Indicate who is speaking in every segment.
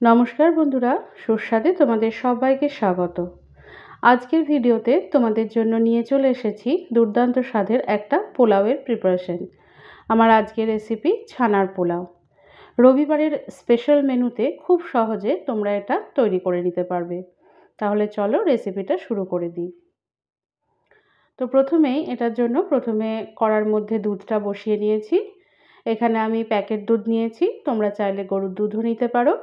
Speaker 1: নমস্কার বন্ধুরা, সুস্বাদে তোমাদের সবাইকে স্বাগত। আজকের ভিডিওতে তোমাদের জন্য নিয়ে চলে এসেছি দুর্দান্ত স্বাদের একটা পোলাওয়ের প্রিপারেশন। আমার আজকের রেসিপি ছানার পোলাও। রবিবারের স্পেশাল মেনুতে খুব সহজে তোমরা এটা তৈরি করে নিতে পারবে। তাহলে চলো রেসিপিটা শুরু করে দিই। তো এটার জন্য কড়ার মধ্যে দুধটা বসিয়ে নিয়েছি। এখানে আমি প্যাকেট দুধ নিয়েছি, তোমরা চাইলে গরুর দুধও নিতে পারো।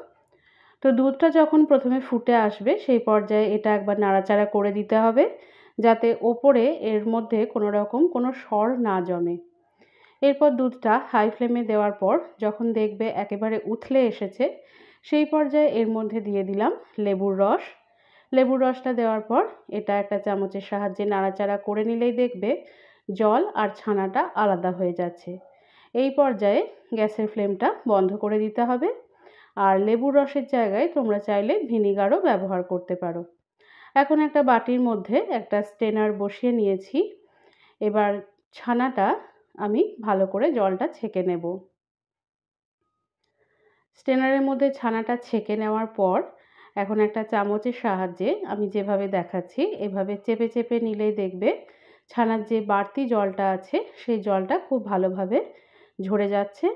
Speaker 1: তো দুধটা যখন ফুটে আসবে সেই পর্যায়ে এটা একবার নাড়াচাড়া করে দিতে হবে, যাতে ওপরে এর মধ্যে কোনো সর না জমে। এরপর দুধটা হাই ফ্লেমে দেওয়ার পর যখন দেখবে একেবারে উথলে এসেছে, সেই পর্যায়ে এর মধ্যে দিয়ে দিলাম লেবুর রস। লেবুর রসটা দেওয়ার পর এটা একটা চামচের সাহায্যে নাড়াচাড়া করে নিলেই দেখবে জল আর ছানাটা আলাদা হয়ে যাচ্ছে। এই পর্যায়ে গ্যাসের ফ্লেমটা বন্ধ করে দিতে হবে। আর লেবুর রসের জায়গায় তোমরা চাইলে ভিনিগারও ব্যবহার করতে পারো। এখন একটা বাটির মধ্যে একটা স্ট্রেনার বসিয়ে নিয়েছি। এবার ছানাটা আমি ভালো করে জলটা ছেঁকে নেব। স্ট্রেনারের মধ্যে ছানাটা ছেঁকে নেওয়ার পর এখন একটা চামচের সাহায্যে আমি যেভাবে দেখাচ্ছি এভাবে চেপে চেপে নিলেই দেখবে ছানার যে বাড়তি জলটা আছে সেই জলটা খুব ভালোভাবে ঝরে যাচ্ছে।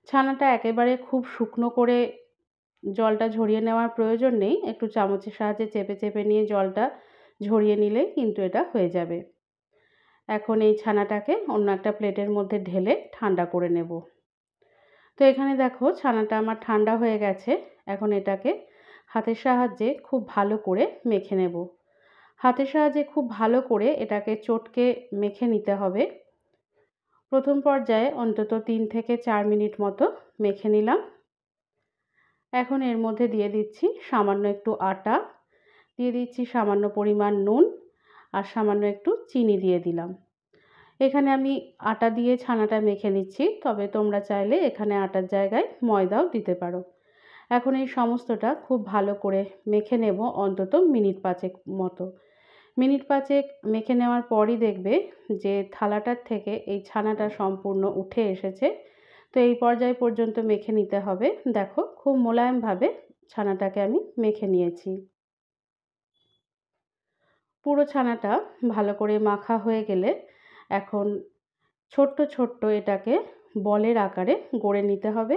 Speaker 1: ছানাটা একেবারে খুব শুকনো করে জলটা ঝরিয়ে নেওয়ার প্রয়োজন নেই, একটু চামচের সাহায্যে চেপে চেপে নিয়ে জলটা ঝরিয়ে নিলেই কিন্তু এটা হয়ে যাবে। এখন এই ছানাটাকে অন্য একটা প্লেটের মধ্যে ঢেলে ঠান্ডা করে নেব। তো এখানে দেখো ছানাটা আমার ঠান্ডা হয়ে গেছে। এখন এটাকে হাতের সাহায্যে খুব ভালো করে মেখে নেব। হাতের সাহায্যে খুব ভালো করে এটাকে চটকে মেখে নিতে হবে। প্রথম পর্যায়ে অন্তত 3 থেকে 4 মিনিট মতো মেখে নিলাম। এখন এর মধ্যে দিয়ে দিচ্ছি সামান্য একটু আটা, দিয়ে দিচ্ছি সামান্য পরিমাণ নুন আর সামান্য একটু চিনি দিয়ে দিলাম। এখানে আমি আটা দিয়ে ছানাটা মেখে নিচ্ছি, তবে তোমরা চাইলে এখানে আটার জায়গায় ময়দাও দিতে পারো। এখন এই সমস্তটা খুব ভালো করে মেখে নেব অন্তত মিনিট 5 মতো। মিনিট 5 মেখে নেওয়ার পরই দেখবে যে থালাটার থেকে এই ছানাটা সম্পূর্ণ উঠে এসেছে। তো এই পর্যায় পর্যন্ত মেখে নিতে হবে। দেখো খুব মোলায়েমভাবে ছানাটাকে আমি মেখে নিয়েছি। পুরো ছানাটা ভালো করে মাখা হয়ে গেলে এখন ছোট্ট ছোট্ট এটাকে বলের আকারে গড়ে নিতে হবে।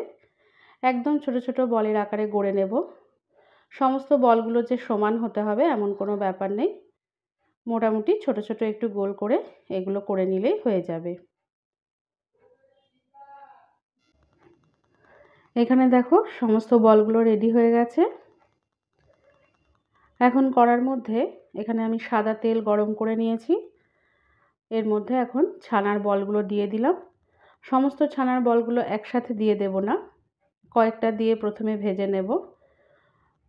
Speaker 1: একদম ছোট ছোট বলের আকারে গড়ে নেব। সমস্ত বলগুলো যে সমান হতে হবে এমন কোনো ব্যাপার নেই, মোটামুটি ছোট ছোট একটু গোল করে এগুলো করে নিলেই হয়ে যাবে। এখানে দেখো সমস্ত বলগুলো রেডি হয়ে গেছে। এখন কড়ার মধ্যে এখানে আমি সাদা তেল গরম করে নিয়েছি। এর মধ্যে এখন ছানার বলগুলো দিয়ে দিলাম। সমস্ত ছানার বলগুলো একসাথে দিয়ে দেব না, কয়েকটা দিয়ে প্রথমে ভেজে নেব।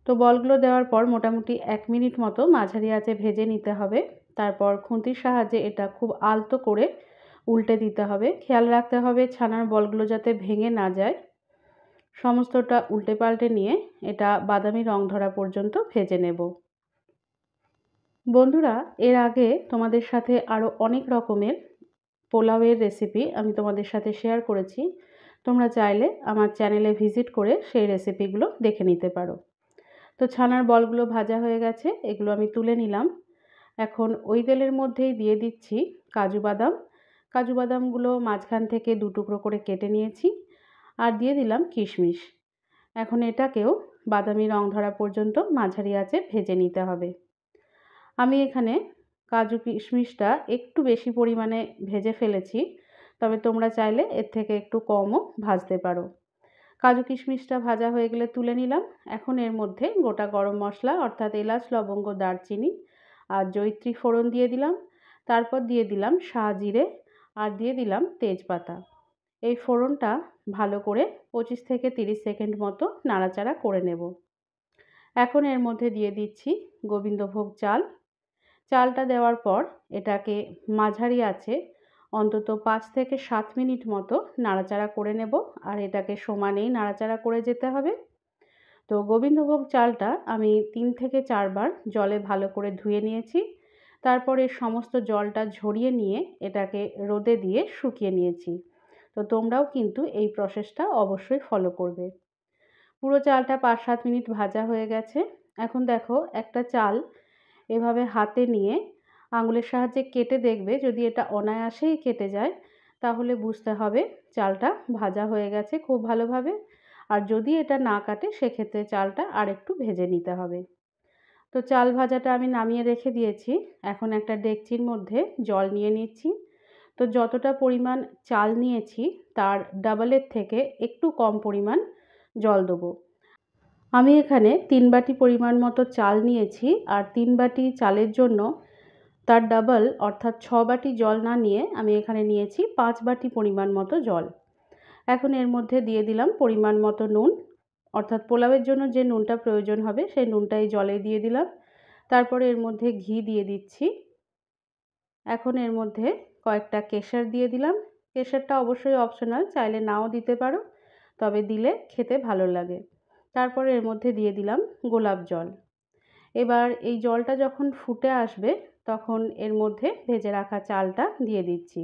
Speaker 1: তো বলগুলো দেওয়ার পর মোটামুটি 1 মিনিট মতো মাঝারি আঁচে ভেজে নিতে হবে। তারপর খুন্তির সাহায্যে এটা খুব আলতো করে উল্টে দিতে হবে। খেয়াল রাখতে হবে ছানার বলগুলো যাতে ভেঙে না যায়। সমস্তটা উল্টে পাল্টে নিয়ে এটা বাদামি রং ধরা পর্যন্ত ভেজে নেব। বন্ধুরা, এর আগে তোমাদের সাথে আরও অনেক রকমের পোলাওয়ের রেসিপি আমি তোমাদের সাথে শেয়ার করেছি। তোমরা চাইলে আমার চ্যানেলে ভিজিট করে সেই রেসিপিগুলো দেখে নিতে পারো। তো ছানার বলগুলো ভাজা হয়ে গেছে, এগুলো আমি তুলে নিলাম। এখন ওই তেলের মধ্যেই দিয়ে দিচ্ছি কাজু বাদাম। কাজু বাদামগুলো মাঝখান থেকে 2 টুকরো করে কেটে নিয়েছি আর দিয়ে দিলাম কিশমিশ। এখন এটাকেও বাদামি রং ধরা পর্যন্ত মাঝারি আঁচে ভেজে নিতে হবে। আমি এখানে কাজু কিশমিশটা একটু বেশি পরিমাণে ভেজে ফেলেছি, তবে তোমরা চাইলে এর থেকে একটু কমও ভাজতে পারো। কাজু কিশমিশটা ভাজা হয়ে গেলে তুলে নিলাম। এখন এর মধ্যে গোটা গরম মশলা অর্থাৎ এলাচ, লবঙ্গ, দারচিনি আর জয়িত্রী ফোড়ন দিয়ে দিলাম। তারপর দিয়ে দিলাম শাহজিরে আর দিয়ে দিলাম তেজপাতা। এই ফোড়নটা ভালো করে 25 থেকে 30 সেকেন্ড মতো নাড়াচাড়া করে নেব। এখন এর মধ্যে দিয়ে দিচ্ছি গোবিন্দভোগ চাল। চালটা দেওয়ার পর এটাকে মাঝারি আঁচে অন্তত 5 থেকে 7 মিনিট মতো নাড়াচাড়া করে নেব আর এটাকে সমানেই নাড়াচাড়া করে যেতে হবে। তো গোবিন্দভোগ চালটা আমি 3 থেকে 4 বার জলে ভালো করে ধুয়ে নিয়েছি। তারপর এর সমস্ত জলটা ঝরিয়ে নিয়ে এটাকে রোদে দিয়ে শুকিয়ে নিয়েছি। তো তোমরাও কিন্তু এই প্রসেসটা অবশ্যই ফলো করবে। পুরো চালটা 5-7 মিনিট ভাজা হয়ে গেছে। এখন দেখো একটা চাল এভাবে হাতে নিয়ে আঙুলের সাহায্যে কেটে দেখবে, যদি এটা অনায়াসেই কেটে যায় তাহলে বুঝতে হবে চালটা ভাজা হয়ে গেছে খুব ভালোভাবে। আর যদি এটা না কাটে সেক্ষেত্রে চালটা আরেকটু ভেজে নিতে হবে। তো চাল ভাজাটা আমি নামিয়ে রেখে দিয়েছি। এখন একটা ডেকচির মধ্যে জল নিয়ে নিচ্ছি। তো যতটা পরিমাণ চাল নিয়েছি তার ডাবলের থেকে একটু কম পরিমাণ জল দেবো। আমি এখানে 3 বাটি পরিমাণ মতো চাল নিয়েছি, আর 3 বাটি চালের জন্য তার ডাবল অর্থাৎ 6 বাটি জল না নিয়ে আমি এখানে নিয়েছি 5 বাটি পরিমাণ মতো জল। এখন এর মধ্যে দিয়ে দিলাম পরিমাণ মতো নুন, অর্থাৎ পোলাওয়ের জন্য যে নুনটা প্রয়োজন হবে সেই নুনটা এই জলে দিয়ে দিলাম। তারপরে এর মধ্যে ঘি দিয়ে দিচ্ছি। এখন এর মধ্যে কয়েকটা কেশর দিয়ে দিলাম। কেশরটা অবশ্যই অপশনাল, চাইলে নাও দিতে পারো, তবে দিলে খেতে ভালো লাগে। তারপরে এর মধ্যে দিয়ে দিলাম গোলাপ জল। এবার এই জলটা যখন ফুটে আসবে তখন এর মধ্যে ভেজে রাখা চালটা দিয়ে দিচ্ছি।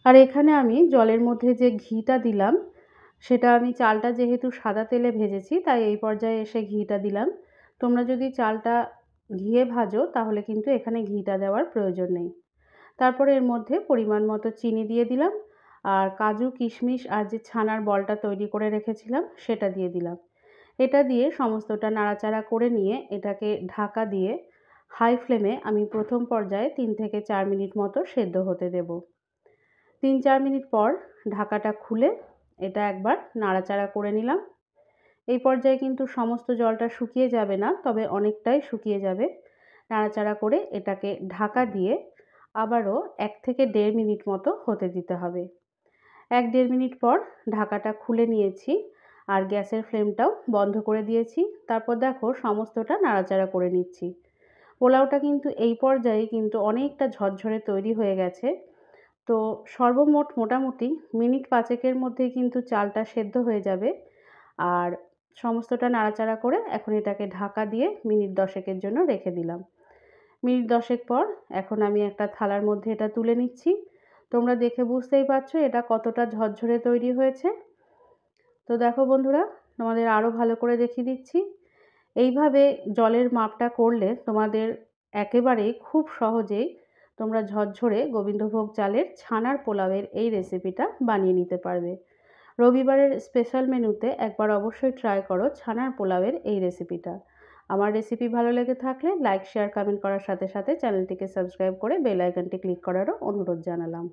Speaker 1: আর এখানে আমি জলের মধ্যে যে ঘিটা দিলাম সেটা আমি চালটা যেহেতু সাদা তেলে ভেজেছি তাই এই পর্যায়ে এসে ঘিটা দিলাম। তোমরা যদি চালটা ঘিয়ে ভাজো তাহলে কিন্তু এখানে ঘিটা দেওয়ার প্রয়োজন নেই। তারপরে এর মধ্যে পরিমাণ মতো চিনি দিয়ে দিলাম, আর কাজু কিশমিশ আর যে ছানার বলটা তৈরি করে রেখেছিলাম সেটা দিয়ে দিলাম। এটা দিয়ে সমস্তটা নাড়াচাড়া করে নিয়ে এটাকে ঢাকা দিয়ে হাই ফ্লেমে আমি প্রথম পর্যায়ে 3 থেকে 4 মিনিট মতো সেদ্ধ হতে দেব। 3-4 মিনিট পর ঢাকাটা খুলে এটা একবার নাড়াচাড়া করে নিলাম। এই পর্যায়ে কিন্তু সমস্ত জলটা শুকিয়ে যাবে না, তবে অনেকটাই শুকিয়ে যাবে। নাড়াচাড়া করে এটাকে ঢাকা দিয়ে আবারও 1 থেকে 1.5 মিনিট মতো হতে দিতে হবে। 1-1.5 মিনিট পর ঢাকাটা খুলে নিয়েছি আর গ্যাসের ফ্লেমটাও বন্ধ করে দিয়েছি। তারপর দেখো সমস্তটা নাড়াচাড়া করে নিচ্ছি। পোলাওটা কিন্তু এই পর্যায়ে কিন্তু অনেকটা ঝরঝরে তৈরি হয়ে গেছে। তো সর্বমোট মোটামুটি মিনিট 5 মধ্যেই কিন্তু চালটা সেদ্ধ হয়ে যাবে। আর সমস্তটা নাড়াচাড়া করে এখন এটাকে ঢাকা দিয়ে মিনিট 10 জন্য রেখে দিলাম। মিনিট 10 পর এখন আমি একটা থালার মধ্যে এটা তুলে নিচ্ছি। তোমরা দেখে বুঝতেই পারছো এটা কতটা ঝরঝরে তৈরি হয়েছে। তো দেখো বন্ধুরা, তোমাদের আরও ভালো করে দেখিয়ে দিচ্ছি। এইভাবে জলের মাপটা করলে তোমাদের একেবারেই খুব সহজেই তোমরা ঝরঝরে গোবিন্দভোগ চালের ছানার পোলাওয়ের এই রেসিপিটা বানিয়ে নিতে পারবে। রবিবারের স্পেশাল মেনুতে একবার অবশ্যই ট্রাই করো ছানার পোলাওয়ের এই রেসিপিটা। আমার রেসিপি ভালো লেগে থাকলে লাইক, শেয়ার, কমেন্ট করার সাথে সাথে চ্যানেলটিকে সাবস্ক্রাইব করে বেল আইকনটি ক্লিক করারও অনুরোধ জানালাম।